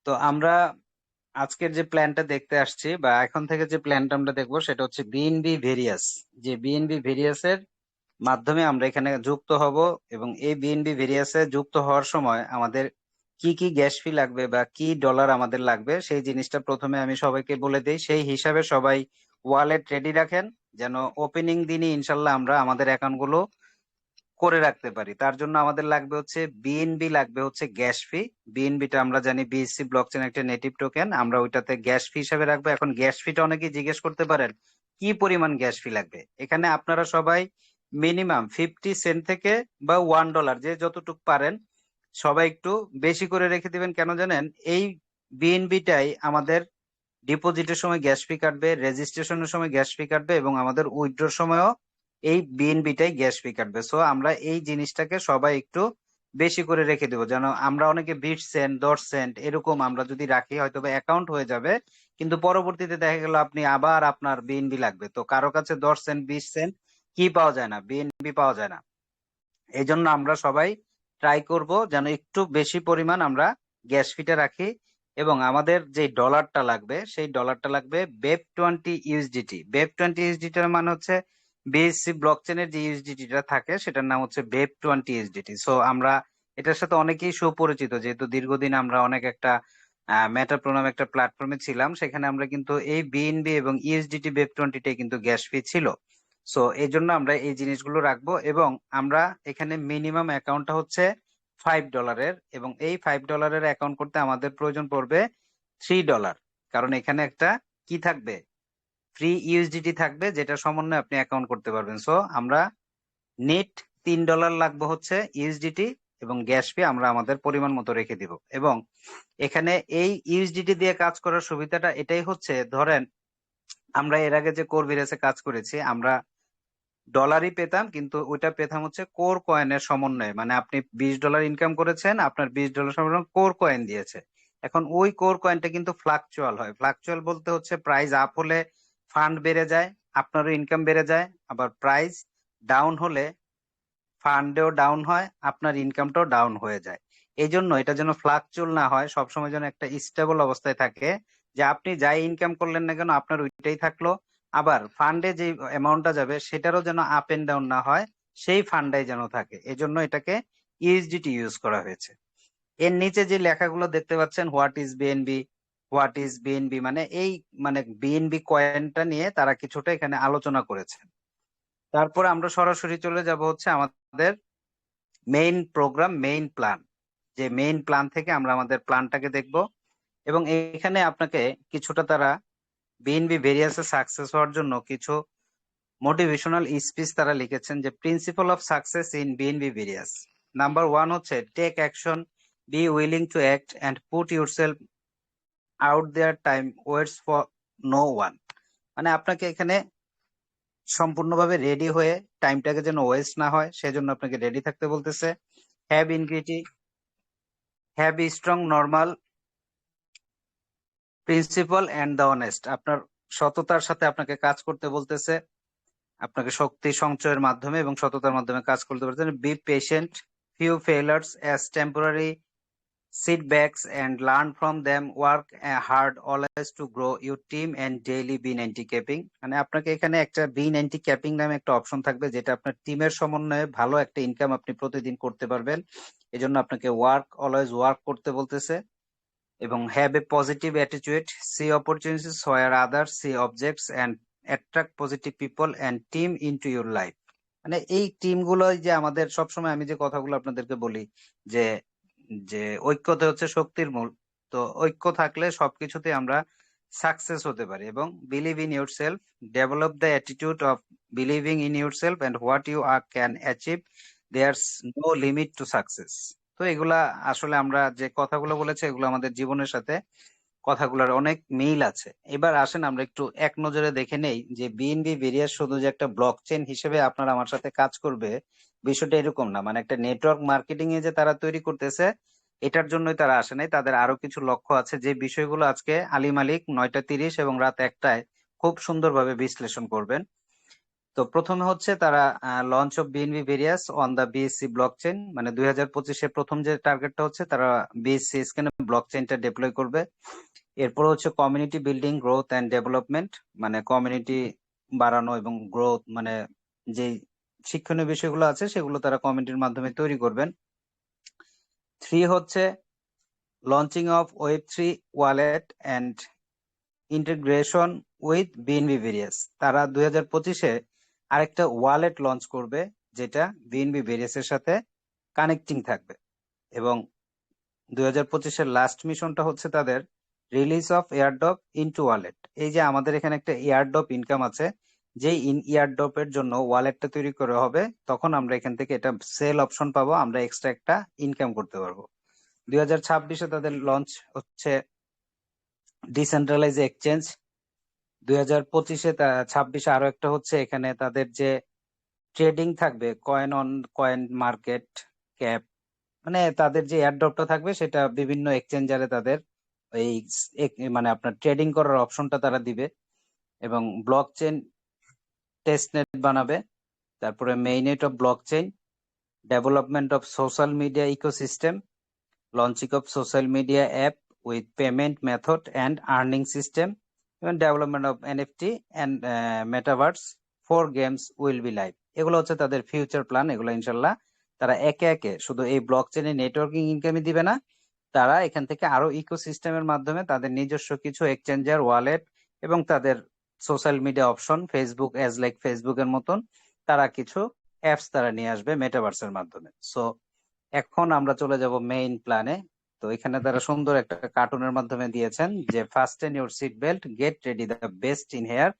তো আমরা আজকের যে প্ল্যানটা দেখতে আসছি বা এখন থেকে যে প্ল্যানটা আমরা দেখবো সেটা হচ্ছে বিএনবি ভেরিয়াস। যে বিএনবি ভেরিয়াসের মাধ্যমে আমরা এখানে যুক্ত হব, এবং এই বিএনবি ভেরিয়াসে যুক্ত হওয়ার সময় আমাদের কি কি গ্যাস ফি লাগবে বা কি ডলার আমাদের লাগবে সেই জিনিসটা প্রথমে আমি সবাইকে বলে দিই। সেই হিসাবে সবাই ওয়ালেট রেডি রাখেন, যেন ওপেনিং দিনই ইনশাল্লাহ আমরা আমাদের অ্যাকাউন্ট গুলো করে রাখতে পারি। তার জন্য আমাদের লাগবে হচ্ছে বিএনবি, লাগবে হচ্ছে গ্যাস ফি। বিএনবিটা আমরা জানি বিএসসি ব্লকচেন একটা নেটিভ টোকেন, আমরা ওইটাতে গ্যাস ফি হিসাবে রাখবো। এখন গ্যাস ফিটা অনেকেই জিজ্ঞেস করতে পারেন কি পরিমাণ গ্যাস ফি লাগবে। এখানে আপনারা সবাই মিনিমাম 50 সেন্ট থেকে বা $1, যে যতটুকু পারেন সবাই একটু বেশি করে রেখে দিবেন। কেন জানেন, এই বিএনবিটাই আমাদের ডিপোজিটের সময় গ্যাস ফি কাটবে, রেজিস্ট্রেশনের সময় গ্যাস ফি কাটবে, এবং আমাদের উইথড্রর সময়ও এই বিএনবিটাই গ্যাস ফি কাটবে। সো আমরা এই জিনিসটাকে সবাই একটু বেশি করে রেখে দেবো, যেন আমরা অনেকে 20 সেন্ট 10 সেন্ট এরকম আমরা যদি রাখি হয়তো বা অ্যাকাউন্ট হয়ে যাবে, কিন্তু পরবর্তীতে দেখা গেল আপনি আবার আপনার বিএনবি লাগবে, তো কারো কাছে 10 সেন্ট 20 সেন্ট কি পাওয়া যায় না, বিএনবি পাওয়া যায় না। এই জন্য আমরা সবাই ট্রাই করব যেন একটু বেশি পরিমাণ আমরা গ্যাস ফিটা রাখি। এবং আমাদের যে ডলারটা লাগবে সেই ডলারটা লাগবে BEP20 USDT। BEP20 USDT মানে হচ্ছে বিএসসি ব্লকচেনের যে ইউএসডিটিটা থাকে সেটার নাম হচ্ছে BEP20 USDT। সো আমরা এটার সাথে অনেকেই সুপরিচিত, যেহেতু দীর্ঘদিন আমরা অনেক একটা মেটাপ্রো নামে একটা প্ল্যাটফর্মে ছিলাম, সেখানে আমরা কিন্তু এই বিএনবি এবং ইউএসডিটি BEP20টাই কিন্তু গ্যাস ফি ছিল। সো এই জন্য আমরা এই জিনিসগুলো রাখবো, এবং আমরা এখানে মিনিমাম অ্যাকাউন্টটা হচ্ছে $5, এবং এই $5 অ্যাকাউন্ট করতে আমাদের প্রয়োজন পড়বে $3। কারণ এখানে একটা কি থাকবে, ফ্রি ইউএসডিটি থাকবে, যেটা সমন্বয়ে আপনি অ্যাকাউন্ট করতে পারবেন। সো আমরা নেট $3 লাগবে হচ্ছে ইউএসডিটি, এবং গ্যাস ফি আমরা আমাদের পরিমাণ মতো রেখে দিব। এবং এখানে এই ইউএসডিটি দিয়ে কাজ করার সুবিধাটা এটাই হচ্ছে, ধরেন আমরা এর আগে যে কোরভিরাসে কাজ করেছি আমরা ডলারই পেতাম, কিন্তু ওইটা পেতাম হচ্ছে কোর কয়েনের সমন্বয়ে। মানে আপনি $20 ইনকাম করেছেন, আপনার $20 সমন্বয়ে কোর কয়েন দিয়েছে। এখন ওই কোর কয়েনটা কিন্তু ফ্লাকচুয়াল হয়। ফ্লাকচুয়াল বলতে হচ্ছে প্রাইস আপ হলে ফান্ড বেড়ে যায়, আপনারও ইনকাম বেড়ে যায়। আবার প্রাইস ডাউন হলে ফান্ডেও ডাউন হয়, আপনার ইনকামটাও ডাউন হয়ে যায়। এই জন্য এটা যেন ফ্লাকচুয়াল না হয়, সবসময় যেন একটা স্টেবল অবস্থায় থাকে, যে আপনি যাই ইনকাম করলেন না কেন আপনার ওইটাই থাকলো। আবার ফান্ডে যে অ্যামাউন্টটা যাবে সেটারও যেন আপ এন্ড ডাউন না হয়, সেই ফান্ডাই যেন থাকে। এজন্য এটাকে ইউএসডিটি ইউজ করা হয়েছে। এর নিচে যে লেখাগুলো দেখতে পাচ্ছেন, what is BNB, what is BNB মানে এই মানে বিএনবি কয়েনটা নিয়ে তারা কিছুটা এখানে আলোচনা করেছে। তারপরে আমরা সরাসরি চলে যাব হচ্ছে আমাদের মেইন প্রোগ্রাম, মেইন প্ল্যান। যে মেইন প্ল্যান থেকে আমরা আমাদের প্ল্যানটাকে দেখব। এবং এখানে আপনাকে কিছুটা তারা বিএনবি ভেরিয়াসে সাকসেস হওয়ার জন্য কিছু মোটিভেশনাল স্পিচ তারা লিখেছেন, যে principle of success in BNB various. Number 1 হচ্ছে take action, be willing to act and put yourself out there, time waits for no one. মানে আপনাকে এখানে সম্পূর্ণভাবে রেডি হয়ে টাইমটাকে যেন ওয়েস্ট না হয় সেজন্য আপনাকে রেডি থাকতে বলতেছে। Have integrity, have strong normal principle and the honest. আপনার সততার সাথে আপনাকে কাজ করতে বলতেছে, আপনাকে শক্তি সঞ্চয়ের মাধ্যমে এবং সততার মাধ্যমে কাজ করতে বলতেছে। Be patient, few ফেলার্স as temporary setbacks and learn from them, work hard always to grow your team and daily B90 capping। মানে আপনাকে এখানে একটা B90 ক্যাপিং নামে একটা অপশন থাকবে, যেটা আপনার টিমের সমন্বয়ে ভালো একটা ইনকাম আপনি প্রতিদিন করতে পারবেন। এজন্য আপনাকে অলওয়েজ ওয়ার্ক করতে বলতেছে। এবং have a positive attitude, see opportunities where others see objects and attract positive people and team into your life. মানে এই টিমগুলো যে আমাদের সবসময় আমি যে কথাগুলো আপনাদেরকে বলি, যে যে ঐক্যতে হচ্ছে শক্তির মূল। তো ঐক্য থাকলে সবকিছুতে আমরা সাকসেস হতে পারি। এবং believe in yourself, develop the attitude of believing in yourself and what you are can achieve, there's no limit to success. তো এগুলা আসলে আমরা যে কথাগুলো বলেছি এগুলো আমাদের জীবনের সাথে কথাগুলোর অনেক মিল আছে। এবার আসেন আমরা একটু এক নজরে দেখে নেই যে বিএনবি ভেরিয়াস শুধু যে একটা ব্লক চেইন হিসেবে আপনার আমার সাথে কাজ করবে, বিষয়টা এরকম না। মানে একটা নেটওয়ার্ক মার্কেটিং এ যে তারা তৈরি করতেছে এটার জন্যই তারা আসে নাই, তাদের আরো কিছু লক্ষ্য আছে, যে বিষয়গুলো আজকে আলী মালিক 9টা 30 এবং রাত 1টায় খুব সুন্দরভাবে বিশ্লেষণ করবেন। তো তো প্রথমে হচ্ছে তারা launch of BNB various on the BSC blockchain, মানে 2025-এ প্রথম যে টার্গেটটা হচ্ছে তারা বিএসসি স্ক্যানে ব্লকচেনটা ডেপ্লয় করবে। এরপর হচ্ছে community building growth and development, মানে কমিউনিটি বাড়ানো এবং গ্রোথ, মানে যে শিক্ষণীয় বিষয়গুলো আছে সেগুলো তারা কমিউনিটির মাধ্যমে তৈরি করবেন। 3 হচ্ছে launching of web 3 wallet and integration with BNB various. তারা 2025-এ আরেকটা ওয়ালেট লঞ্চ করবে যেটা বিএনবি ভেরিয়াস এর সাথে কানেক্টিং থাকবে। এবং 2025-এর লাস্ট মিশনটা হচ্ছে তাদের release of airdrop into wallet. এই যে আমাদের এখানে একটা এয়ারড্রপ ইনকাম আছে, যে এয়ারড্রপের জন্য ওয়ালেটটা তৈরি করা হবে, তখন আমরা এখান থেকে এটা সেল অপশন পাবো, আমরা এক্সট্রা একটা ইনকাম করতে পারবো। 2026-এ তাদের লঞ্চ হচ্ছে ডিসেন্ট্রালাইজ এক্সচেঞ্জ। 2025-26 আরো একটা হচ্ছে এখানে তাদের যে ট্রেডিং থাকবে coin on coin market cap, মানে তাদের যে এয়ারড্রপটা থাকবে সেটা বিভিন্ন এক্সচেঞ্জারে তাদের এই মানে আপনার ট্রেডিং করার অপশনটা তারা দিবে। এবং ব্লক চেইন টেস্টনেট বানাবে। তারপরে mainnet of blockchain, development of social media ecosystem, launching of social media app with payment method and earning system, এবং development of NFT and metaverse for games will be live. এগুলো হচ্ছে তাদের future plan. এগুলো ইনশাল্লাহ তারা একে একে শুধু এই ব্লক চেইনে নেটওয়ার্কিং ইনকামই দিবে না, তারা এখান থেকে আরো ইকোসিস্টেমের মাধ্যমে তাদের নিজস্ব কিছু এক্সচেঞ্জার ওয়ালেট এবং তাদের social media option, Facebook as like ফেসবুকের মতন তারা কিছু অ্যাপস তারা নিয়ে আসবে মেটাভার্সের মাধ্যমে। সো এখন আমরা চলে যাব মেইন প্ল্যানে। তো এখানে তারা সুন্দর একটা কার্টুনের মাধ্যমে দিয়েছেন যে fasten your seat belt, get ready, the best in here,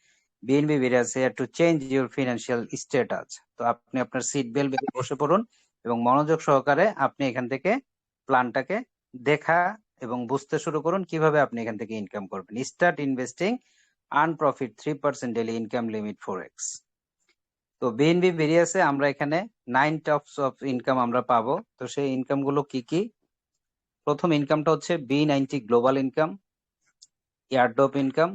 BNB various here to change your financial status. তো আপনি আপনার সিট বেল্ট বেঁধে বসে পড়ুন এবং মনোযোগ সহকারে আপনি এখান থেকে প্ল্যানটাকে দেখা এবং বুঝতে শুরু করুন কিভাবে আপনি এখান থেকে ইনকাম করবেন। Start investing, earn profit 3% daily income limit 4x। তো বিএনবি ভেরিয়াসে আমরা এখানে 9 টাইপস অফ ইনকাম আমরা পাবো। তো সেই ইনকাম গুলো কি কি? প্রথম ইনকামটা হচ্ছে B90 global income, airdrop income,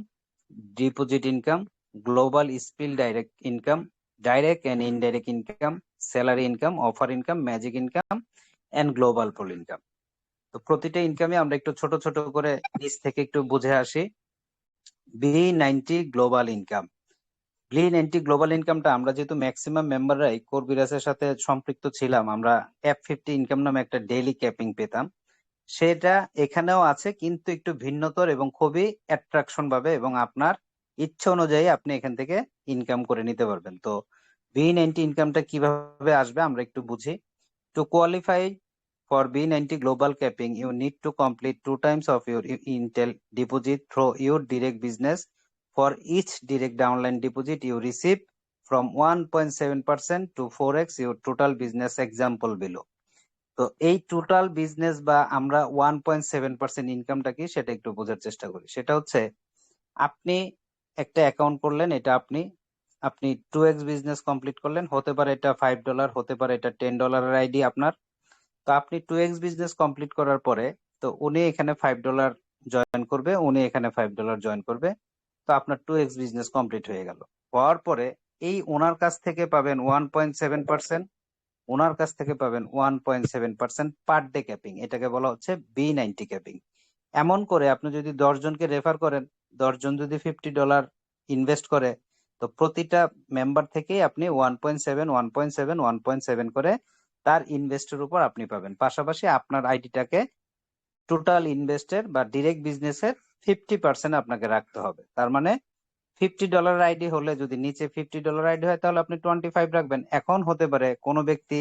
deposit income, global spill direct income, direct and indirect income, salary income, offer income, magic income and global pool income. তো প্রতিটা ইনকামে আমরা একটু ছোট ছোট করে নিচ থেকে একটু বুঝে আসি। B90 global income, B90 global ইনকামটা আমরা যেহেতু ম্যাক্সিমাম মেম্বাররাই কোরবিরাসের সাথে সম্পৃক্ত ছিলাম, আমরা F50 ইনকাম নামে একটা ডেইলি ক্যাপিং পেতাম। সেটা এখানেও আছে, কিন্তু একটু ভিন্নতর এবং খুবই অ্যাট্রাকশন পাবে এবং আপনার ইচ্ছা অনুযায়ী আপনি এখান থেকে ইনকাম করে নিতে পারবেন। তো B90 ইনকামটা কিভাবে আসবে আমরা একটু বুঝি। To qualify for B90 global capping, you need to complete 2 times of your Intel deposit through your direct business. For each direct downline deposit you receive from 1.7% to 4x your total business example below. তো এই total business বা আমরা 1.7% ইনকামটা কি সেটা একটু বোঝার চেষ্টা করি। সেটা হচ্ছে আপনি একটা অ্যাকাউন্ট করলেন, এটা আপনি আপনি 2x বিজনেস কমপ্লিট করলেন, হতে পারে এটা $5, হতে পারে এটা $10 আইডি আপনার। তো আপনি 2x বিজনেস কমপ্লিট করার পরে তো উনি এখানে $5 জয়েন করবে, উনি এখানে $5 জয়েন করবে। তো আপনার 2x বিজনেস কমপ্লিট হয়ে গেল। হওয়ার পরে এই ওনার কাছ থেকে পাবেন 1.7%, ওনার কাছ থেকে পাবেন 1.7% পার ডে ক্যাপিং। এটাকে বলা হচ্ছে B90 ক্যাপিং। এমন করে আপনি যদি 10 জনকে রেফার করেন, 10 জন যদি $50 ইনভেস্ট করে, তো প্রতিটা মেম্বার থেকেই আপনি 1.7 করে তার ইনভেস্টের উপর আপনি পাবেন। পাশাপাশি আপনার আইডিটাকে টোটাল ইনভেস্টের বা ডিরেক্ট বিজনেসের 50% আপনাকে রাখতে হবে। তার মানে $50 আইডি হলে যদি নিচে $50 আইডি হয় তাহলে আপনি 25 রাখবেন। এখন হতে পারে কোনো ব্যক্তি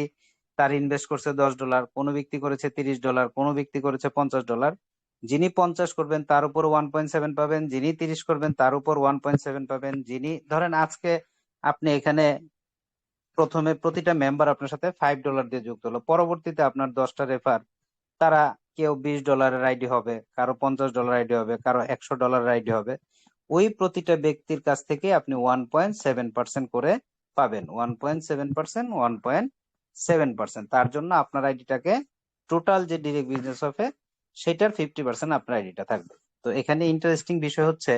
তার ইনভেস্ট করছে $10, কোনো ব্যক্তি করেছে $30, কোনো ব্যক্তি করেছে $50। যিনি 50 করবেন তার উপর 1.7 পাবেন, যিনি 30 করবেন তার উপর 1.7 পাবেন। যিনি ধরেন আজকে আপনি এখানে প্রথমে প্রতিটা মেম্বার আপনার সাথে $5 দিয়ে যুক্ত হলো, পরবর্তীতে আপনার 10টা রেফার, তারা কেউ $20 আইডি হবে, কারো $50 আইডি হবে, কারো $100 আইডি হবে। ওই প্রতিটা ব্যক্তির কাছ থেকে আপনি 1.7% করে পাবেন। 1.7%, তার জন্য আপনার আইডিটাকে টোটাল যে ডিরেক্ট বিজনেস হবে সেটার 50% আপনার আইডিটা থাকবে। তো এখানে ইন্টারেস্টিং বিষয় হচ্ছে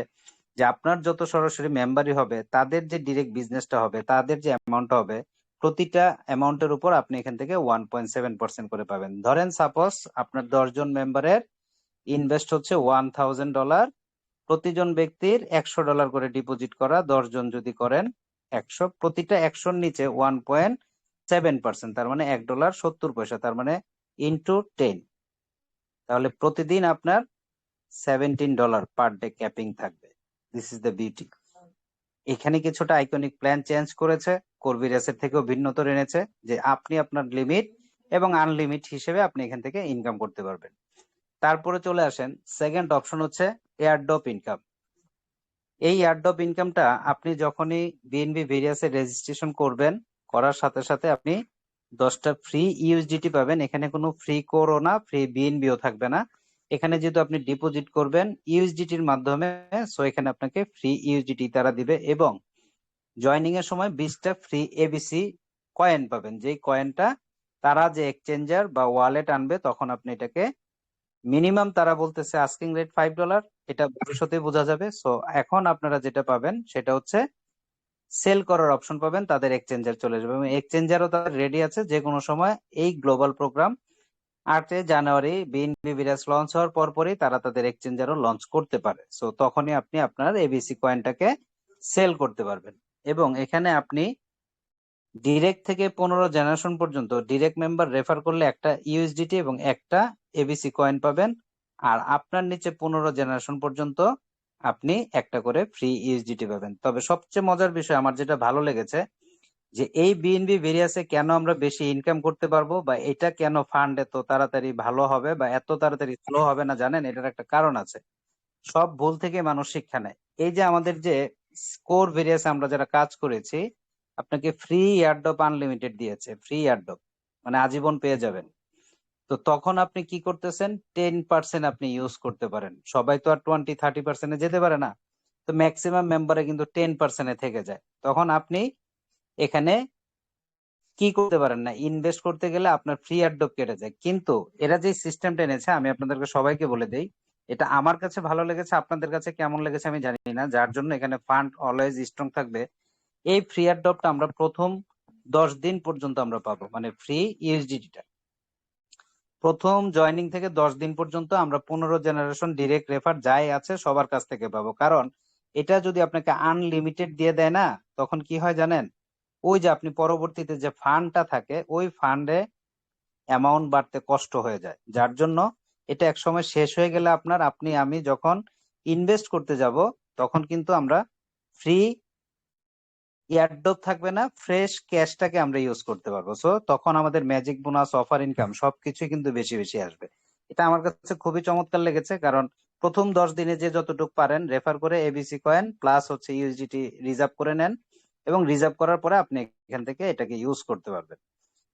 যে আপনার যত সরাসরি মেম্বারই হবে তাদের যে ডিরেক্ট বিজনেসটা হবে, তাদের যে অ্যামাউন্টটা হবে, প্রতিটা অ্যামাউন্টের উপর আপনি এখান থেকে 1.7% করে পাবেন। ধরেন সাপোজ আপনার 10 জন মেম্বারের ইনভেস্ট হচ্ছে $1000, প্রতিজন ব্যক্তির $100 করে ডিপোজিট করা, 10 জন যদি করেন 100, প্রতিটা 100-র নিচে 1.7%, তার মানে $1.70, তার মানে ইন্টু 10, তাহলে প্রতিদিন আপনার $17 পার ডে ক্যাপিং থাকবে। This is the beauty. এখানে কিছুটা আইকনিক প্ল্যান চেঞ্জ করেছে, কর্বিরাসের থেকেও ভিন্নতর এনেছে, যে আপনি আপনার লিমিট এবং আনলিমিট হিসেবে আপনি এখান থেকে ইনকাম করতে পারবেন। তারপরে চলে আসেন, সেকেন্ড অপশন হচ্ছে এয়ারড্রপ ইনকাম। এই এয়ারড্রপ ইনকামটা আপনি যখনই বিএনবি ভেরিয়াসে রেজিস্ট্রেশন করবেন, করার সাথে সাথে আপনি 10টা ফ্রি ইউএসডিটি পাবেন। এখানে কোনো ফ্রি কোরও না, ফ্রি বিএনবিও থাকবে না। এখানে যেহেতু আপনি ডিপোজিট করবেন ইউএসডিটির মাধ্যমে, সো এখানে আপনাকে ফ্রি ইউএসডিটি তারা দিবে, এবং জয়নিং এর সময় 20টা ফ্রি এবিসি কয়েন পাবেন। যেই কয়েনটা তারা যে এক্সচেঞ্জার বা ওয়ালেট আনবে, তখন আপনি এটাকে মিনিমাম, তারা বলতেছে আস্কিং রেট $5, এটা ভবিষ্যতে বোঝা যাবে। সো এখন আপনারা যেটা পাবেন সেটা হচ্ছে সেল করার অপশন পাবেন, তাদের এক্সচেঞ্জার চলে যাবে, এবং এক্সচেঞ্জারও তাদের রেডি আছে যে কোনো সময় এই গ্লোবাল প্রোগ্রাম 8 জানুয়ারি বিএনবি বিরাজ লঞ্চ হওয়ার পরপরই তারা তাদের এক্সচেঞ্জারও লঞ্চ করতে পারে। সো তখনই আপনি আপনার এবিসি কয়েনটাকে সেল করতে পারবেন। এবং এখানে আপনি ডিরেক্ট থেকে 15 জেনারেশন পর্যন্ত ডিরেক্ট মেম্বার রেফার করলে একটা ইউএসডিটি এবং একটা এবিসি কয়েন পাবেন, আর আপনার নিচে 15 জেনারেশন পর্যন্ত আপনি একটা করে ফ্রি ইউএসডিটি পাবেন। তবে সবচেয়ে মজার বিষয় আমার যেটা ভালো লেগেছে, যে এই বিএনবি ভেরিয়াসে কেন আমরা বেশি ইনকাম করতে পারবো, বা এটা কেন ফান্ড এত তাড়াতাড়ি ভালো হবে বা এত তাড়াতাড়ি স্লো হবে না, জানেন এটার একটা কারণ আছে। সব ভুল থেকে মানুষ শিক্ষা নেয়। এই যে আমাদের যে স্কোর ভেরিয়াসে আমরা যারা কাজ করেছি, আপনাকে ফ্রি এয়ারড্রপ আনলিমিটেড দিয়েছে, ফ্রি এয়ারড্রপ মানে আজীবন পেয়ে যাবেন। তো তখন আপনি কি করতেছেন, 10% আপনি ইউজ করতে পারেন। সবাই তো আর 20-30%-এ যেতে পারে না, তো ম্যাক্সিমাম মেম্বারে কিন্তু 10%-এ থেকে যায়। তখন আপনি এখানে কি করতে পারেন না, ইনভেস্ট করতে গেলে আপনার ফ্রি এয়ারড্রপ কেটে যায়। কিন্তু এরা যে সিস্টেমটা এনেছে, আমি আপনাদেরকে সবাইকে বলে দেই, এটা আমার কাছে ভালো লেগেছে, আপনাদের কাছে কেমন লেগেছে আমি জানি না, যার জন্য এখানে ফান্ড অলওয়েজ স্ট্রং থাকবে। এই ফ্রি এয়ারড্রপটা আমরা প্রথম 10 দিন পর্যন্ত আমরা পাবো, মানে ফ্রি ইউএসডিটিটা প্রথম জয়নিং থেকে 10 দিন পর্যন্ত আমরা 15 জেনারেশন ডিরেক্ট রেফার যাই আছে সবার কাছ থেকে পাবো। কারণ এটা যদি আপনাকে আনলিমিটেড দিয়ে দেয় না, তখন কি হয় জানেন, ওই যে আপনি পরবর্তীতে যে ফান্ডটা থাকে ওই ফান্ডে অ্যামাউন্ট বাড়তে কষ্ট হয়ে যায়, যার জন্য এটা এক সময় শেষ হয়ে গেলে আপনার, আপনি আমি যখন ইনভেস্ট করতে যাব, তখন কিন্তু আমরা ফ্রি এয়ারড্রপ থাকবে না, ফ্রেশ ক্যাশটাকে আমরা ইউজ করতে পারবো। সো তখন আমাদের ম্যাজিক বোনাস, অফার ইনকাম সবকিছু কিন্তু বেশি বেশি আসবে। এটা আমার কাছে খুবই চমৎকার লেগেছে, কারণ প্রথম 10 দিনে যে যতটুকু পারেন রেফার করে এবিসি কয়েন প্লাস হচ্ছে ইউএসডিটি রিজার্ভ করে নেন, এবং রিজার্ভ করার পরে আপনি এখান থেকে এটাকে ইউজ করতে পারবেন।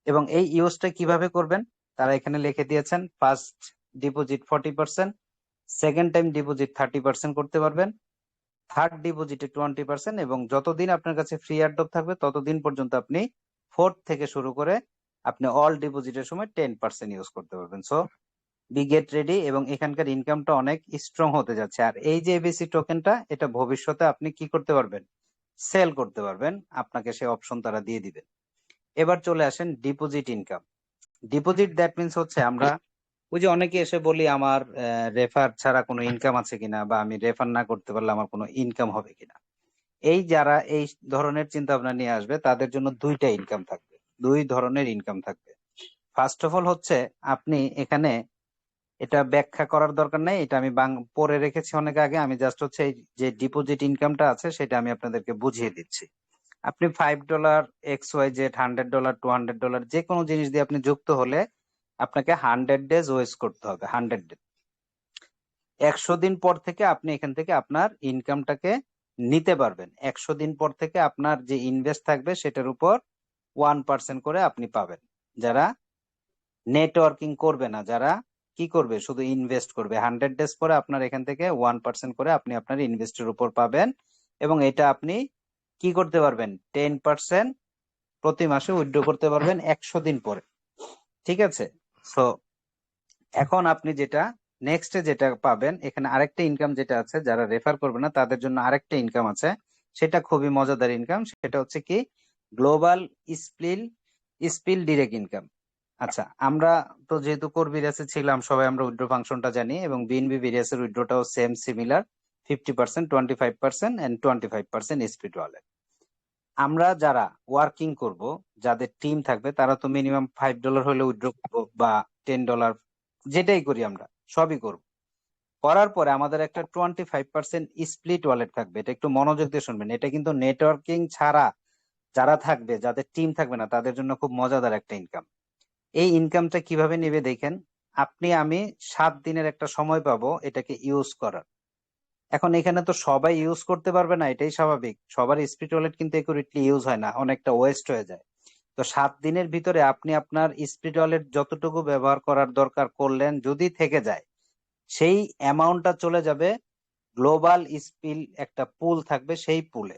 এবং এই ইউজটা কিভাবে করবেন তারা এখানে লিখে দিয়েছেন, first deposit 40%, second time deposit 30% করতে পারবেন, থার্ড ডিপোজিটে 20%, এবং যতদিন আপনার কাছে ফ্রি এয়ারড্রপ থাকবে ততদিন পর্যন্ত আপনি ফোর্থ থেকে শুরু করে আপনি অল ডিপোজিটের সময় 10% ইউজ করতে পারবেন। সো বি গেট রেডি, এবং এখানকার ইনকামটা অনেক স্ট্রং হতে যাচ্ছে। আর এই যে এবিসি টোকেনটা, এটা ভবিষ্যতে আপনি কি করতে পারবেন, সেল করতে পারবেন, আপনাকে সে অপশন তারা দিয়ে দিবেন। এবার চলে আসেন deposit income. Deposit that means হচ্ছে আমরা ওই যে অনেকে এসে বলি আমার রেফার ছাড়া কোনো ইনকাম আছে কিনা, বা আমি রেফার না করতে পারলে আমার কোনো ইনকাম হবে কিনা। এই যারা এই ধরনের চিন্তা ভাবনা নিয়ে আসবে তাদের জন্য দুইটা ইনকাম থাকবে, দুই ধরনের ইনকাম থাকবে। ফার্স্ট অফ অল হচ্ছে, আপনি এখানে এটা ব্যাখ্যা করার দরকার নেই, এটা আমি পড়ে রেখেছি অনেক আগে, আমি জাস্ট হচ্ছে এই যে ডিপোজিট ইনকামটা আছে সেটা আমি আপনাদেরকে বুঝিয়ে দিচ্ছি। আপনি $5, XYZ, $100, $200 যে কোনো জিনিস দিয়ে আপনি যুক্ত হলে আপনাকে 100 ডেজ ওয়েস্ট করতে হবে, 100 ডে। 100 দিন পর থেকে আপনি এখান থেকে আপনার ইনকামটাকে নিতে পারবেন। 100 দিন পর থেকে আপনার যে ইনভেস্ট থাকবে সেটার উপর 1% করে আপনি পাবেন। যারা নেটওয়ার্কিং করবে না, যারা কি করবে, শুধু ইনভেস্ট করবে, 100 ডেজ পরে আপনার এখান থেকে 1% করে আপনি আপনার ইনভেস্টের উপর পাবেন। এবং এটা আপনি কি করতে পারবেন, 10% প্রতি মাসে উইথড্র করতে পারবেন 100 দিন পরে। ঠিক আছে। সো এখন আপনি যেটা নেক্সটে যেটা পাবেন এখানে আরেকটা ইনকাম যেটা আছে, যারা রেফার করবে না তাদের জন্য আরেকটা ইনকাম আছে, সেটা খুবই মজাদার ইনকাম। সেটা হচ্ছে কি global spill spill direct income. আচ্ছা, আমরা তো যেহেতু কোর বিরিয়াসে ছিলাম সবাই, আমরা উইথড্র ফাংশনটা জানি, এবং বিএনবি বিরিয়াসের উইথড্রটাও same similar, 50%, 25% and 25% speed wallet. আমরা যারা ওয়ার্কিং করব, যাদের টিম থাকবে, তারা তো মিনিমাম $5 হলে উইথড্র করবো, বা $10, যেটাই করি আমরা সবই করব। করার পরে আমাদের একটা 25% স্প্লিট ওয়ালেট থাকবে। এটা একটু মনোযোগ দিয়ে শুনবেন, এটা কিন্তু নেটওয়ার্কিং ছাড়া যারা থাকবে, যাদের টিম থাকবে না, তাদের জন্য খুব মজাদার একটা ইনকাম। এই ইনকামটা কিভাবে নেবে দেখেন। আপনি আমি 7 দিনের একটা সময় পাবো এটাকে ইউজ করার। এখন এখানে তো সবাই ইউজ করতে পারবে না, এটাই স্বাভাবিক। সবার স্পিড ওয়ালেট কিন্তু একুরেটলি ইউজ হয় না, অনেকটা ওয়েস্ট হয়ে যায়। তো 7 দিনের ভিতরে আপনি আপনার স্পিড ওয়ালেট যতটুকু ব্যবহার করার দরকার করলেন, যদি থেকে যায় সেই অ্যামাউন্টটা চলে যাবে গ্লোবাল স্পিল, একটা পুল থাকবে সেই পুলে।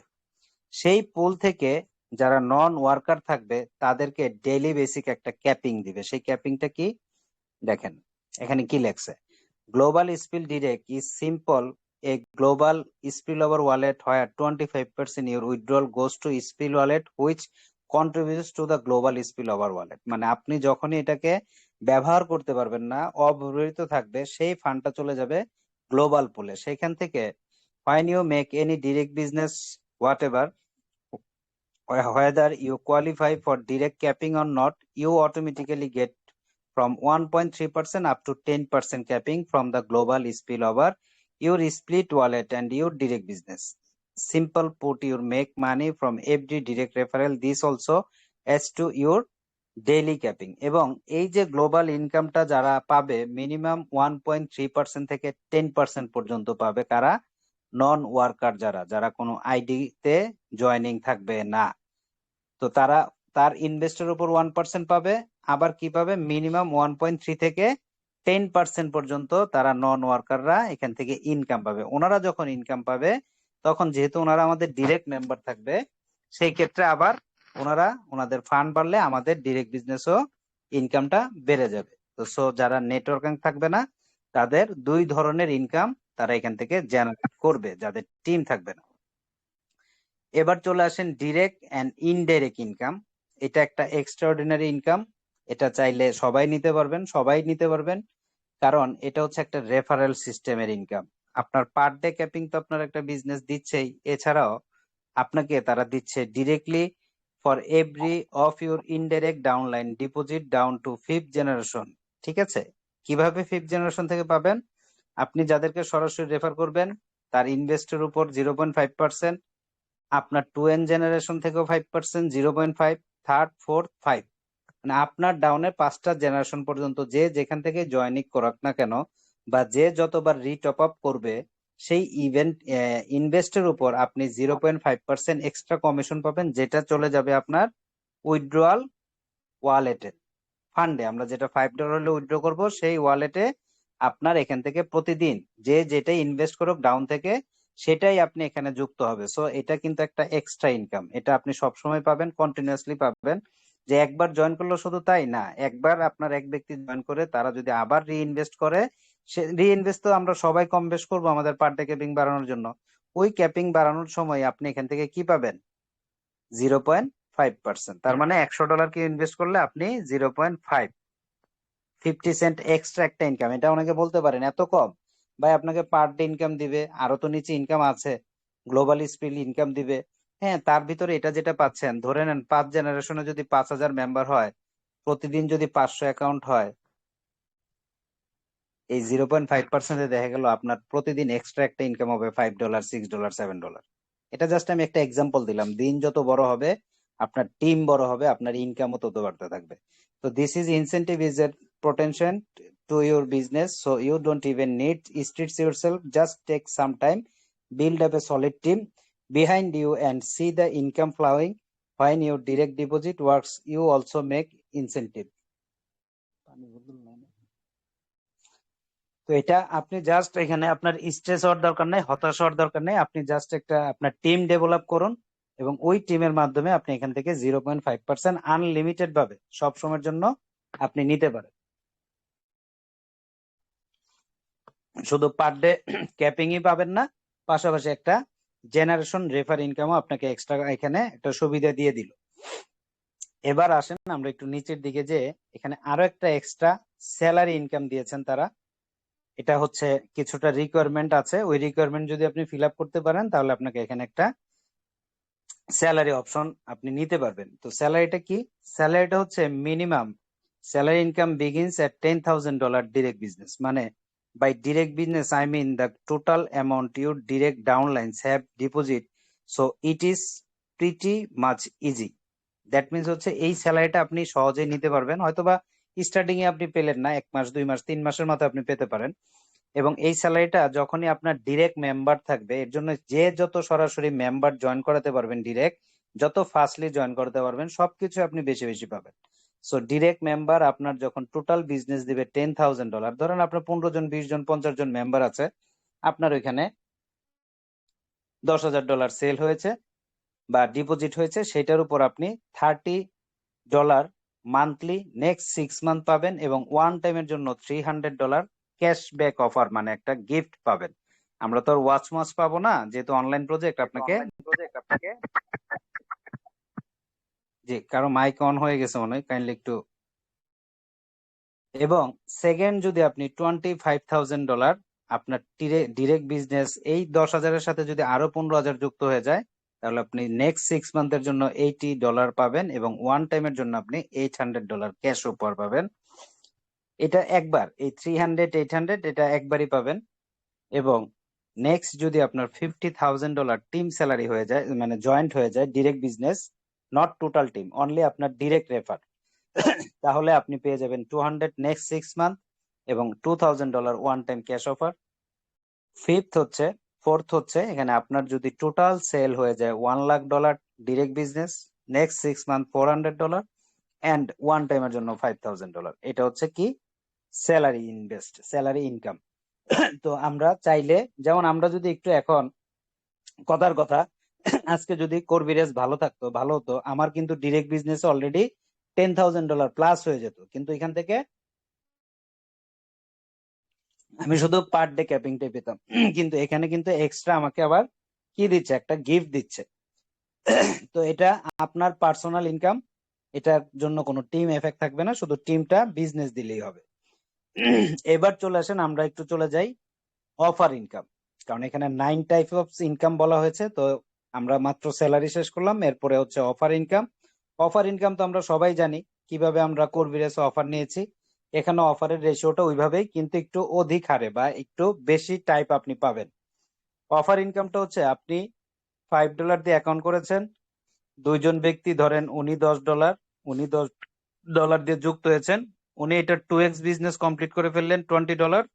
সেই পুল থেকে যারা নন ওয়ার্কার থাকবে তাদেরকে ডেইলি বেসিক একটা ক্যাপিং দিবে। সেই ক্যাপিংটা কি দেখেন, এখানে কি লেখছে, global spill direct is simple A global spill over wallet where 25% your withdrawal goes to spill wallet which contributes to the global spill over wallet। মানে আপনি যখনই এটাকে ব্যবহার করতে পারবেন না, অব্যবহৃত থাকবে, সেই ফান্ডটা চলে যাবে গ্লোবাল পুলে। সেখান থেকে when you make any direct business whatever, whether you qualify for direct capping or not, you automatically get from 1.3% up to 10% capping from the global spillover, your split wallet and your direct business. Simple put, you make money from every direct referral. This also adds to your daily capping. এবং এই যে global ইনকামটা যারা পাবে, minimum 1.3% থেকে 10% পর্যন্ত পাবে কারা, নন ওয়ার্কার, যারা যারা কোনো আইডিতে জয়নিং থাকবে না। তো তারা তার ইনভেস্টের উপর 1% পাবে। আবার কি পাবে, মিনিমাম 1.3 থেকে 10% পর্যন্ত তারা নন ওয়ার্কাররা এখান থেকে ইনকাম পাবে। ওনারা যখন ইনকাম পাবে, তখন যেহেতু ওনারা আমাদের ডিরেক্ট মেম্বার থাকবে, সেই ক্ষেত্রে আবার ওনারা ওনাদের ফান্ড বাড়লে আমাদের ডিরেক্ট বিজনেসও ইনকামটা বেড়ে যাবে। তো সো যারা নেটওয়ার্কিং থাকবে না, তাদের দুই ধরনের ইনকাম তারা এখান থেকে জেনারেট করবে, যাদের টিম থাকবে না। এবার চলে আসেন ডিরেক্ট অ্যান্ড ইনডাইরেক্ট ইনকাম। এটা একটা এক্সট্রাঅর্ডিনারি ইনকাম। এটা চাইলে সবাই নিতে পারবেন, সবাই নিতে পারবেন, কারণ এটা হচ্ছে একটা রেফারেল সিস্টেমের ইনকাম। আপনার পার ডে ক্যাপিং তো আপনার একটা বিজনেস দিচ্ছেই, এছাড়াও আপনাকে তারা দিচ্ছে directly for every of your indirect downline deposit down to 5th generation. ঠিক আছে, কিভাবে 5th জেনারেশন থেকে পাবেন? আপনি যাদেরকে সরাসরি রেফার করবেন তার ইনভেস্টের উপর 0.5%, আপনার 2n জেনারেশন থেকেও 5%, 0.5, থার্ড, ফোর্থ, 5, মানে আপনার ডাউনের 5টা জেনারেশন পর্যন্ত যে যেখান থেকে জয়েনিং করাক না কেন, বা যে যতবার রিটপ আপ করবে, সেই ইভেন্ট ইনভেস্টের উপর আপনি 0.5% এক্সট্রা কমিশন পাবেন, যেটা চলে যাবে আপনার উইথড্রয়াল ওয়ালেটে, ফান্ডে। আমরা যেটা $5 হলে উইথড্র করব, সেই ওয়ালেটে আপনার এখান থেকে প্রতিদিন যে যেটাই ইনভেস্ট করুক ডাউন থেকে, সেটাই আপনি এখানে যুক্ত হবে। সো এটা কিন্তু একটা এক্সট্রা ইনকাম, এটা আপনি সবসময় পাবেন, কন্টিনিউয়াসলি পাবেন। যে একবার জয়েন করলো শুধু তাই না, একবার আপনার এক ব্যক্তি জয়েন করে তারা যদি আবার রিইনভেস্ট করে, সে রিইনভেস্ট তো আমরা সবাই কম বেশ করবো আমাদের পার ডে ক্যাপিং বাড়ানোর জন্য। ওই ক্যাপিং বাড়ানোর সময় আপনি এখান থেকে কি পাবেন, 0.5%। তার মানে $100 কি ইনভেস্ট করলে আপনি 0.5, 50 সেন্ট এক্সট্রা একটা ইনকাম। এটা অনেকে বলতে পারেন এত কম, ভাই আপনাকে পার ডে ইনকাম দিবে, আরো তো নিচে ইনকাম আছে, গ্লোবাল স্পিল ইনকাম দিবে। হ্যাঁ, তার ভিতরে এটা যেটা পাচ্ছেন, ধরে নেন 5 জেনারেশনে যদি 5,000 মেম্বার হয়, প্রতিদিন যদি 500 অ্যাকাউন্ট হয়, এই 0.5%-এ দেখা গেল আপনার প্রতিদিন এক্সট্রা একটা ইনকাম হবে $5, $6, $7। এটা জাস্ট আমি একটা এক্সাম্পল দিলাম। দিন যত বড় হবে, আপনার টিম বড় হবে, আপনার ইনকামও তত বাড়তে থাকবে। তো this is incentive is a potential to your business, so you don't even need streets yourself. Just take some time, build up a solid team behind you and see the income flowing. When your direct deposit works, you also make incentive। তো এটা আপনি just এখানে আপনার stress হওয়ার দরকার নেই, হতাশ হওয়ার দরকার নেই। আপনি জাস্ট একটা আপনার টিম ডেভেলপ করুন, এবং ওই টিমের মাধ্যমে আপনি এখান থেকে 0.5% আনলিমিটেড ভাবে সব সময়ের জন্য আপনি নিতে পারেন। শুধু পার ডে ক্যাপিংই পাবেন না, পাশাপাশি একটা জেনারেশন রেফার ইনকামও আপনাকে এক্সট্রা এখানে একটা সুবিধা দিয়ে দিল। এবার আসেন আমরা একটু নিচের দিকে, যে এখানে আরো একটা এক্সট্রা স্যালারি ইনকাম দিয়েছেন তারা। এটা হচ্ছে কিছুটা রিকোয়ারমেন্ট আছে, ওই রিকোয়ারমেন্ট যদি আপনি ফিল আপ করতে পারেন তাহলে আপনাকে এখানে একটা স্যালারি অপশন আপনি নিতে পারবেন। তো স্যালারিটা কি? স্যালারিটা হচ্ছে minimum salary income begins at $10,000 direct business. মানে by direct business I mean the total amount your direct downlines have deposit, so it is pretty much easy. That means হচ্ছে এই স্যালারিটা আপনি সহজেই নিতে পারবেন। হয়তোবা স্টার্টিং এ আপনি পেলেন না, 1 মাস 2 মাস 3 মাসের মতো আপনি পেতে পারেন। এবং এই স্যালারিটা যখনই আপনার ডিরেক্ট মেম্বার থাকবে, এর জন্য যে যত সরাসরি মেম্বার জয়েন করাতে পারবেন, ডিরেক্ট যত ফাস্টলি জয়েন করতে পারবেন, সবকিছু আপনি বেশি বেশি পাবেন। সো ডিরেক্ট মেম্বার আপনার যখন টোটাল বিজনেস দিবে $10,000, ধরেন আপনার 15 জন 20 জন 50 জন মেম্বার আছে, আপনার ওইখানে $10,000 সেল হয়েছে বা ডিপোজিট হয়েছে, সেটার উপর আপনি $30 মান্থলি নেক্সট 6 মান্থ পাবেন, এবং ওয়ান টাইমের জন্য $300 ক্যাশব্যাক অফার, মানে একটা গিফট পাবেন। আমরা তো আর ওয়াচ মাস পাবো না, যেহেতু অনলাইন প্রজেক্ট, আপনাকে জি, কারো মাইক অন হয়ে গেছে মনে হয়, কাইন্ডলি একটু। এবং সেকেন্ড, যদি আপনি $25,000 আপনার ডিরেক্ট বিজনেস এই 10,000-এর সাথে যদি আরো 15,000 যুক্ত হয়ে যায়, তাহলে আপনি নেক্সট 6 মান্থের জন্য $80 পাবেন, এবং ওয়ান টাইমের জন্য আপনি $800 ক্যাশ উপহার পাবেন। এটা একবার, এই 300 800 এটা একবারই পাবেন। এবং নেক্সট যদি আপনার $50,000 টিম স্যালারি হয়ে যায়, মানে জয়েন্ট হয়ে যায় direct business, not total team, only আপনার ডিরেক্ট রেফার, তাহলে আপনি পেয়ে যাবেন 200 নেক্সট 6 মান্থ এবং $2,000 one time cash offer. Fourth হচ্ছে এখানে আপনার যদি টোটাল সেল হয়ে যায় $1,00,000 direct business, next 6 month $400 and one টাইমের জন্য $5,000। এটা হচ্ছে কি? Salary income. তো আমরা চাইলে, যেমন আমরা যদি একটু এখন কথার কথা, আজকে যদি কর্বিরেজ ভালো থাকতো, ভালো হতো, আমার কিন্তু ডিরেক্ট বিজনেস অলরেডি $10,000 প্লাস হয়ে যেত, কিন্তু এখান থেকে আমি শুধু পার ডে ক্যাপিংটাই পেতাম। কিন্তু এখানে কিন্তু এক্সট্রা আমাকে আবার কি দিচ্ছে? একটা গিফট দিচ্ছে। তো এটা আপনার পার্সোনাল ইনকাম, এটার জন্য কোনো টিম এফেক্ট থাকবে না, শুধু টিমটা বিজনেস দিলেই হবে। এবার চলে আসেন, আমরা একটু চলে যাই অফার ইনকাম, কারণ এখানে 9 টাইপ অফ ইনকাম বলা হয়েছে। তো আমরা মাত্র স্যালারি শেষ করলাম, এরপরে হচ্ছে অফার ইনকাম। অফার ইনকাম তো আমরা সবাই জানি কিভাবে আমরা কর্বিরেসে অফার নিয়েছি। এখানে অফারের রেশিওটা ওইভাবেই, কিন্তু একটু অধিক হারে বা একটু বেশি টাইপ আপনি পাবেন। অফার ইনকামটা হচ্ছে আপনি $5 দিয়ে অ্যাকাউন্ট করেছেন, দুইজন ব্যক্তি, ধরেন উনি $10 দিয়ে যুক্ত হয়েছেন, উনি এটা 2x বিজনেস কমপ্লিট করে ফেললেন $20,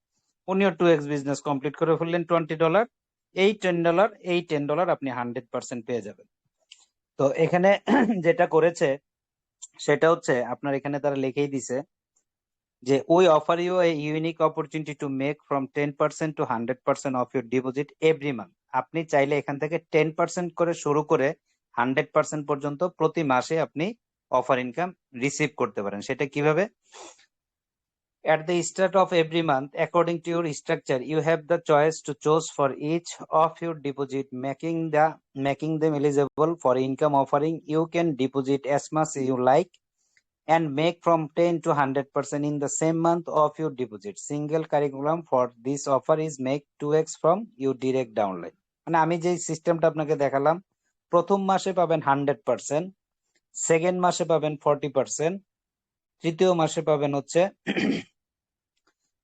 উনিও 2x বিজনেস কমপ্লিট করে ফেললেন $20। এই $10 আপনি 100% পেয়ে যাবেন। তো এখানে যেটা করেছে সেটা হচ্ছে, আপনার এখানে তারা লিখেই দিছে যে we offer you a unique opportunity to make from 10% to 100% of your deposit every month. আপনি চাইলে এখান থেকে 10% করে শুরু করে 100% পর্যন্ত প্রতি মাসে আপনি অফার ইনকাম রিসিভ করতে পারেন। সেটা কিভাবে? At the start of every month, according to your structure, you have the choice to choose for each of your deposit, making them eligible for income offering. You can deposit as much as you like and make from 10 to 100% in the same month of your deposit. Single curriculum for this offer is make 2x from your direct downline. মানে আমি যে সিস্টেমটা আপনাকে দেখালাম, প্রথম মাসে পাবেন 100%, second মাসে পাবেন 40%, তৃতীয় মাসে পাবেন হচ্ছে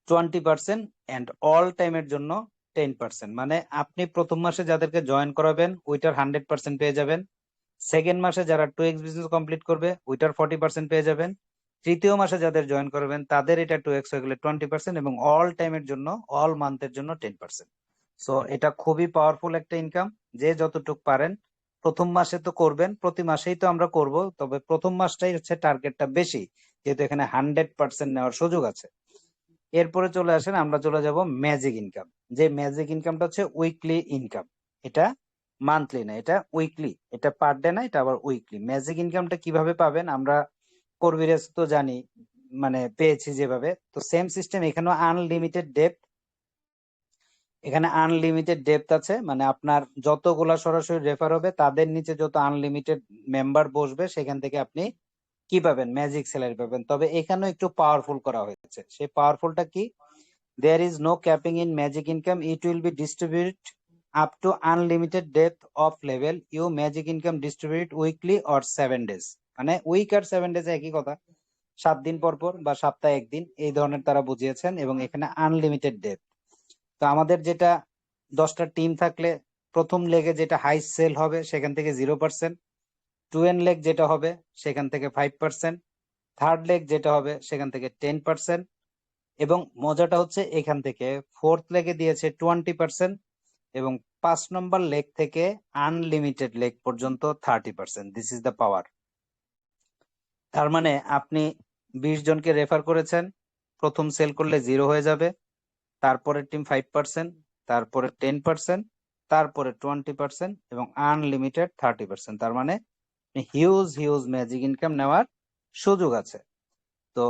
20% অ্যান্ড অল টাইমের জন্য 10%। মানে আপনি প্রথম মাসে যাদেরকে জয়েন করাবেন ওইটার 100% পেয়ে যাবেন, সেকেন্ড মাসে যারা 2x বিজনেস কমপ্লিট করবে ওইটার 40% পেয়ে যাবেন, তৃতীয় মাসে যাদের জয়েন করবেন তাদের এটা 2x হয়ে গেলে 20%, এবং অল টাইমের জন্য, অল মান্থের জন্য 10%। সো এটা খুবই পাওয়ারফুল একটা ইনকাম। যে যতটুক পারেন প্রথম মাসে তো করবেন, প্রতি মাসেই তো আমরা করব, তবে প্রথম মাসটাই হচ্ছে টার্গেটটা বেশি, যেহেতু এখানে 100% নেওয়ার সুযোগ আছে। এরপরে চলে আসেন, আমরা চলে যাব ম্যাজিক ইনকাম। যে ম্যাজিক ইনকামটা হচ্ছে উইকলি ইনকাম। এটা মান্থলি না, এটা উইকলি, এটা পার ডে না, এটা আবার উইকলি। ম্যাজিক ইনকামটা কিভাবে পাবেন? আমরা কর্বিরেজ তো জানি, মানে পেয়েছি যেভাবে, তো সেম সিস্টেম এখানেও, আনলিমিটেড ডেপ্ট, এখানে আনলিমিটেড ডেপথ আছে, মানে আপনার যতগুলা সরাসরি রেফার হবে তাদের নিচে যত আনলিমিটেড মেম্বার বসবে সেখান থেকে আপনি কি পাবেন, ম্যাজিক স্যালারি পাবেন। তবে এখানেও একটু পাওয়ারফুল করা হয়েছে। সেই পাওয়ারফুলটা কি, there is no capping in magic income, it will be distributed up to unlimited depth of level, you magic income distribute weekly or 7 days। মানে উইক আর 7 ডেজ একই কথা, 7 দিন পর পর বা সপ্তাহে একদিন, এই ধরনের তারা বুঝিয়েছেন। এবং এখানে আনলিমিটেড ডেপথ। তো আমাদের যেটা 10টা টিম থাকলে প্রথম লেগে যেটা হাই সেল হবে সেখান থেকে 0%, 2 লেগ যেটা হবে সেখান থেকে 5%, থার্ড লেগ যেটা হবে সেখান থেকে 10%, এবং মজাটা হচ্ছে এখান থেকে ফোর্থ লেগে দিয়েছে 20%, এবং 5 নম্বর লেগ থেকে আনলিমিটেড লেগ পর্যন্ত 30%। This is the power. তার মানে আপনি 20 জনকে রেফার করেছেন, প্রথম সেল করলে 0 হয়ে যাবে, তারপরে টিম 5%, তারপরে 10%, তারপরে 20%, এবং আনলিমিটেড 30%। তার মানে হিউজ হিউজ ম্যাজিক ইনকাম নেওয়ার সুযোগ আছে। তো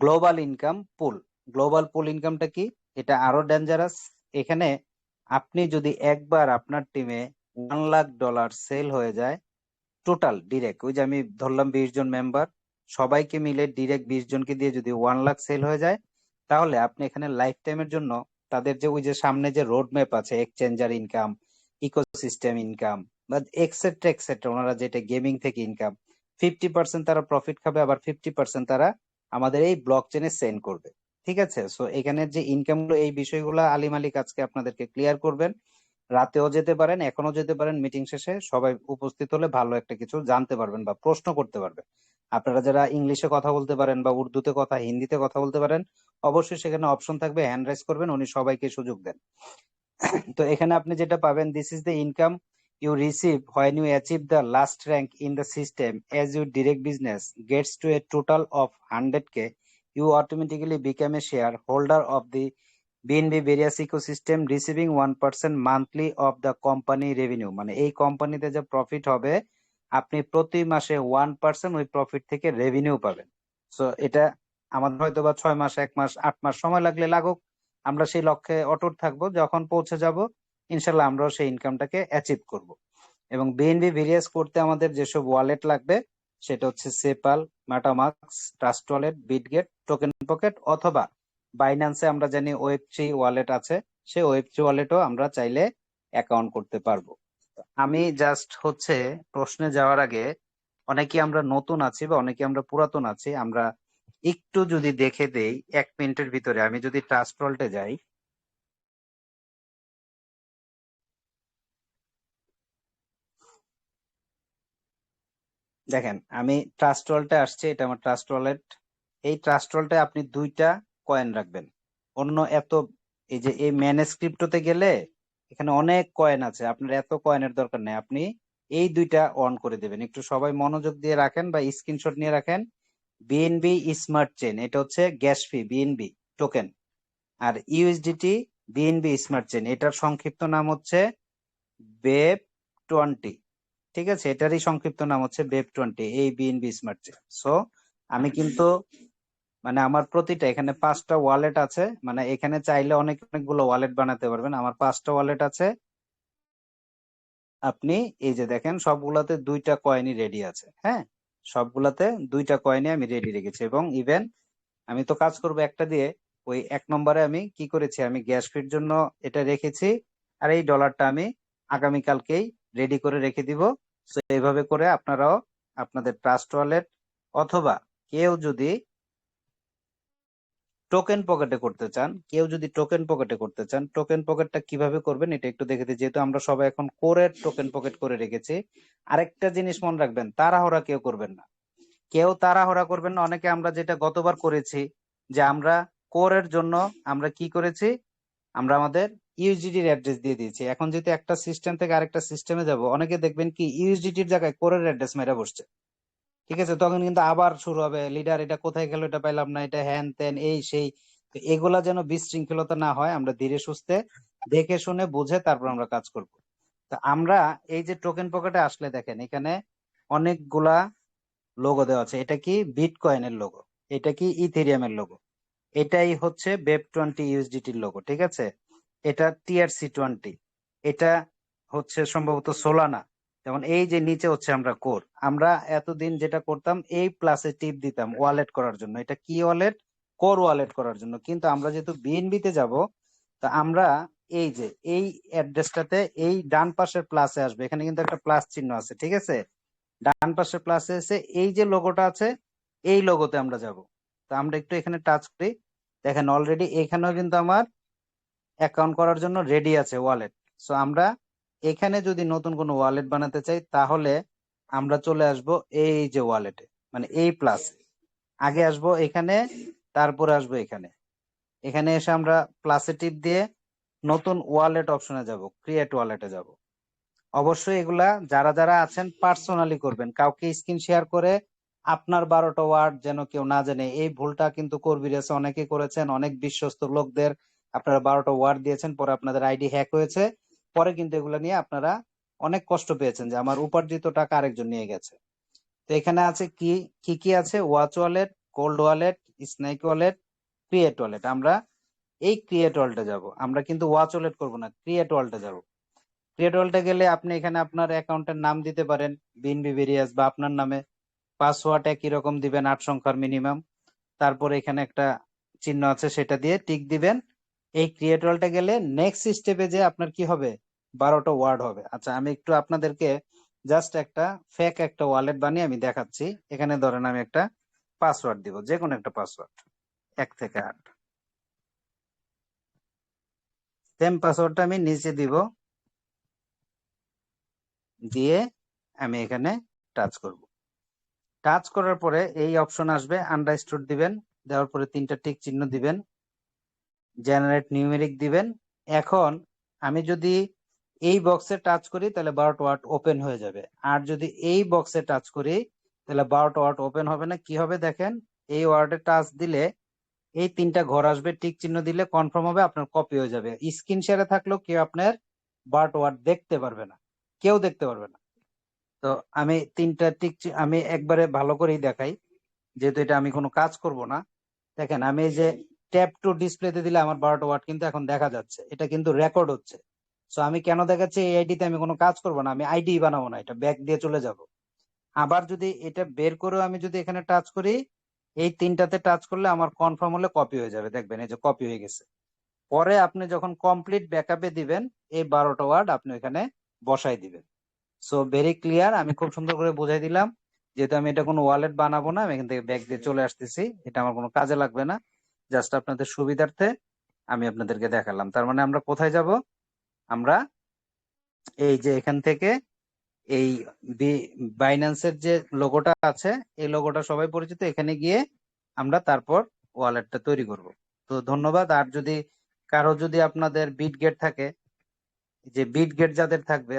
গ্লোবাল ইনকাম পুল, গ্লোবাল পুল ইনকামটা কি, এটা আরো ডেঞ্জারাস। এখানে আপনি যদি একবার আপনার টিমে $1 লাখ সেল হয়ে যায়, টোটাল ডিরেক্ট, ওই যে আমি ধরলাম 20 জন মেম্বার, সবাইকে মিলে ডিরেক্ট 20 জনকে দিয়ে যদি 1 লাখ সেল হয়ে যায়, তাহলে আপনি এখানে লাইফ টাইমের জন্য তাদের যে ওই যে সামনে যে রোড ম্যাপ আছে, এক্সচেঞ্জার ইনকাম, ইকোসিস্টেম ইনকাম, বা এক্সেট্রা এক্সেট্রা, ওনারা যেটা গেমিং থেকে ইনকাম, 50% তারা প্রফিট খাবে, আবার 50% তারা আমাদের এই ব্লক চেনে সেন্ড করবে। ঠিক আছে, সো এখানে যে ইনকাম গুলো, এই বিষয়গুলো আলী মালিক আজকে আপনাদেরকে ক্লিয়ার করবেন। রাতেও যেতে পারেন, এখনো যেতে পারেন, মিটিং শেষে সবাই উপস্থিত হলে ভালো একটা কিছু জানতে পারবেন বা প্রশ্ন করতে পারবেন। আপনারা যারা ইংলিশে কথা বলতে পারেন বা উর্দুতে কথা, হিন্দিতে কথা বলতে পারেন, অবশ্যই সেখানে অপশন থাকবে, হ্যান্ড রাইজ করবেন, উনি সবাইকে সুযোগ দেন। তো এখানে আপনি যেটা পাবেন, this is the income you receive when you achieve the last rank in the system as your direct business gets to a total of 100K, you automatically become a shareholder of the BNB various ecosystem receiving 1% monthly of the company revenue। মানে এই কোম্পানিতে যে profit হবে, আপনি প্রতি মাসে 1% ওই profit থেকে রেভিনিউ পাবেন। সো এটা আমাদের হয়তো বা 6 মাস, 1 মাস, 8 মাস সময় লাগলে লাগুক, আমরা সেই লক্ষ্যে অটুট থাকবো। যখন পৌঁছে যাব ইনশাল্লাহ আমরাও সেই ইনকামটাকে অ্যাচিভ করব। এবং বিএনবি ভেরিয়াস করতে আমাদের যেসব ওয়ালেট লাগবে সেটা হচ্ছে সেপাল, MetaMask, trust wallet, Bitget, token pocket, অথবা বাইন্যান্সে আমরা জানি ওয়েব3 ওয়ালেট আছে, সেই ওয়েব3 ওয়ালেটও আমরা চাইলে অ্যাকাউন্ট করতে পারবো। আমি জাস্ট হচ্ছে প্রশ্নে যাওয়ার আগে, অনেকে আমরা নতুন আছি বা অনেকে আমরা পুরাতন আছি, আমরা একটু যদি দেখে দেই 1 মিনিটের ভিতরে, আমি যদি ট্রাস্ট ওয়ালেটে যাই, দেখেন আমি ট্রাস্ট ওয়ালেটে আসছি, এটা আমার ট্রাস্ট ওয়ালেট। এই ট্রাস্ট ওয়ালেটে আপনি 2টা কয়েন রাখবেন। অন্য এত, এই যে এই ম্যানেজ ক্রিপ্টোতে গেলে এখানে অনেক কয়েন আছে, আপনার এত কয়েনের দরকার নেই, আপনি এই 2টা অন করে দেবেন। একটু সবাই মনোযোগ দিয়ে রাখেন বা স্ক্রিনশট নিয়ে রাখেন। বিএনবি স্মার্ট চেন, এটা হচ্ছে গ্যাস ফি বিএনবি টোকেন। আর ইউএসডিটি বিএনবি স্মার্ট চেন, এটার সংক্ষিপ্ত নাম হচ্ছে বেব 20। ঠিক আছে, এটারই সংক্ষিপ্ত নাম হচ্ছে বেব 20, এই বিএনবি স্মার্ট চেন। সো আমি কিন্তু মানে আমার প্রতিটা, এখানে 5টা ওয়ালেট আছে, মানে এখানে চাইলে অনেক অনেকগুলো ওয়ালেট বানাতে পারবেন। আমার 5টা ওয়ালেট আছে। আপনি এই যে দেখেন সবগুলাতে 2টা কয়েনই রেডি আছে। হ্যাঁ, সবগুলাতে 2টা কয়েনই আমি রেডি রেখেছি। এবং ইভেন আমি তো কাজ করব একটা দিয়ে, ওই 1 নম্বরে আমি কি করেছি, আমি গ্যাস ফির জন্য এটা রেখেছি, আর এই ডলারটা আমি আগামীকালকেই রেডি করে রেখে দিব। তো এইভাবে করে আপনারাও আপনাদের ট্রাস্ট ওয়ালেট, অথবা কেউ যদি টোকেন পকেটে করতে চান, টোকেন পকেটটা কিভাবে করবেন এটা একটু দেখে দিই, যেহেতু আমরা সবাই এখন কোরের টোকেন পকেট করে রেখেছি। আরেকটা জিনিস মনে রাখবেন, তাড়াহুড়া কেউ করবেন না, কেউ তাড়াহুড়া করবেন না। অনেকে আমরা যেটা গতবার করেছি, যে আমরা কোরের জন্য আমরা কি করেছি, আমরা আমাদের ইউএসডিটির অ্যাড্রেস দিয়ে দিয়েছি। এখন যেহেতু একটা সিস্টেম থেকে আরেকটা সিস্টেমে যাব, অনেকে দেখবেন কি ইউএসডিটির জায়গায় কোরের অ্যাড্রেস মেরা বসছে। ঠিক আছে, তখন কিন্তু আবার শুরু হবে, লিডার এটা কোথায় গেল, এটা পাইলাম না, এটা হ্যান ত্যান এই সেই। তো এগুলা যেন বিশৃঙ্খলতা না হয়, আমরা ধীরে সুস্থে দেখে শুনে বুঝে তারপর আমরা কাজ করব। তো আমরা এই যে টোকেন পকেটে আসলে দেখেন এখানে অনেকগুলা লোগো দেওয়া আছে। এটা কি বিটকয়েনের লোগো, এটা কি ইথেরিয়ামের লোগো, এটাই হচ্ছে বেব 20 ইউএসডিটির লোগো। ঠিক আছে, এটা TRC20, এটা হচ্ছে সম্ভবত সোলানা। যেমন এই যে নিচে হচ্ছে আমরা কোর, আমরা এতদিন যেটা করতাম এই প্লাসে টিপ দিতাম ওয়ালেট করার জন্য, এটা কি ওয়ালেট? কোর ওয়ালেট করার জন্য। কিন্তু আমরা যেহেতু বিএনবি তে যাব, তা আমরা এই যে এই অ্যাড্রেসটাতে এই ডান পাশের প্লাসে আসবে, এখানে কিন্তু একটা প্লাস চিহ্ন আছে, ঠিক আছে? ডান পাশের প্লাসে এসে এই যে লোগোটা আছে এই লোগোতে আমরা যাব। তো আমরা একটু এখানে টাচ করি, দেখেন অলরেডি এখানেও কিন্তু আমার অ্যাকাউন্ট করার জন্য রেডি আছে ওয়ালেট। সো আমরা এখানে যদি নতুন কোনো ওয়ালেট বানাতে চাই তাহলে আমরা চলে আসব এই যে ওয়ালেটে, মানে এই প্লাস, আগে আসবো এখানে, তারপরে আসবো এখানে। এখানে এসে আমরা প্লাসে টিপ দিয়ে নতুন ওয়ালেট অপশনে যাব, ক্রিয়েট ওয়ালেটে যাব। অবশ্যই এগুলা যারা যারা আছেন পার্সোনালি করবেন, কাউকে স্ক্রিন শেয়ার করে আপনার 12টা ওয়ার্ড যেন কেউ না জানে। এই ভুলটা কিন্তু কর্মীরা অনেকে করেছেন, অনেক বিশ্বস্ত লোকদের আপনারা 12টা ওয়ার্ড দিয়েছেন, পরে আপনাদের আইডি হ্যাক হয়েছে, পরে কিন্তু এগুলা নিয়ে আপনারা অনেক কষ্ট পেয়েছেন যে আমার উপার্জিত টাকা আরেকজন নিয়ে গেছে। তো এখানে আছে কি কি কি আছে? Watch wallet, cold wallet, snake wallet, create wallet. আমরা এই ক্রিয়েট ওয়ালেটে যাব, আমরা কিন্তু ওয়াচ ওয়ালেট করবো না, ক্রিয়েট ওয়ালেটে যাব। ক্রিয়েট ওয়ালেটে গেলে আপনি এখানে আপনার অ্যাকাউন্টের নাম দিতে পারেন বিএনবি ভেরিয়াস, বা আপনার নামে পাসওয়ার্ড একই রকম দিবেন 8 সংখ্যার মিনিমাম। তারপরে এখানে একটা চিহ্ন আছে সেটা দিয়ে টিক দিবেন। এই ক্রিয়েট ওয়ালেটে গেলে নেক্সট স্টেপে যে আপনার কি হবে, 12টা ওয়ার্ড হবে। আচ্ছা আমি একটু আপনাদেরকে জাস্ট একটা ফেক একটা ওয়ালেট বানিয়ে আমি দেখাচ্ছি। এখানে ধরেন আমি একটা পাসওয়ার্ড দিব, যে কোনো একটা পাসওয়ার্ড, 1 থেকে 8। সেম পাসওয়ার্ডটা আমি নিচে দিব, দিয়ে আমি এখানে টাচ করব। টাচ করার পরে এই অপশন আসবে, আন্ডারস্টুড দিবেন, দেওয়ার পরে 3টা টিক চিহ্ন দিবেন, জেনারেট নিউমেরিক দিবেন। এখন আমি যদি এই বক্সে টাচ করি তাহলে 12টা ওয়ার্ড ওপেন হয়ে যাবে, আর যদি এই বক্সে টাচ করি তাহলে 12টা ওয়ার্ড ওপেন হবে না। কি হবে দেখেন, এই ওয়ার্ডে টাচ দিলে এই 3টা ঘর আসবে, টিক চিহ্ন দিলে কনফার্ম হবে, আপনার কপি হয়ে যাবে। স্ক্রিন শেয়ারে থাকলেও কেউ আপনার 12টা ওয়ার্ড দেখতে পারবে না, কেউ দেখতে পারবে না। তো আমি 3টা টিক আমি একবারে ভালো করেই দেখাই, যেহেতু এটা আমি কোনো কাজ করব না। দেখেন আমি এই যে ট্যাপ টু ডিসপ্লেতে দিলে আমার 12টা ওয়ার্ড কিন্তু এখন দেখা যাচ্ছে, এটা কিন্তু রেকর্ড হচ্ছে। সো আমি কেন দেখাচ্ছি, এই আইডিতে আমি কোনো কাজ করব না, আমি আইডি বানাবো না, এটা ব্যাক দিয়ে চলে যাব। আবার যদি এটা বের করেও আমি যদি এখানে টাচ করি, এই 3টাতে টাচ করলে আমার কনফার্ম হলে কপি হয়ে যাবে, দেখবেন এই যে কপি হয়ে গেছে। পরে আপনি যখন কমপ্লিট ব্যাকআপে দিবেন এই 12টা ওয়ার্ড আপনি এখানে বসাই দিবেন। সো ভেরি ক্লিয়ার, আমি খুব সুন্দর করে বুঝাই দিলাম। যেহেতু আমি এটা কোনো ওয়ালেট বানাবো না, আমি এখান থেকে ব্যাক দিয়ে চলে আসতেছি, এটা আমার কোনো কাজে লাগবে না, জাস্ট আপনাদের সুবিধার্থে আমি আপনাদেরকে দেখালাম। তার মানে আমরা কোথায় যাব? আমরা এই যে এখান থেকে এই বাইন্যান্সের যে লোগোটা আছে, এই লোগোটা সবাই পরিচিত, এখানে গিয়ে আমরা তারপর ওয়ালেটটা তৈরি করব। তো ধন্যবাদ। আর যদি কারো যদি আপনাদের বিট গেট থাকে, যে বিট গেট যাদের থাকবে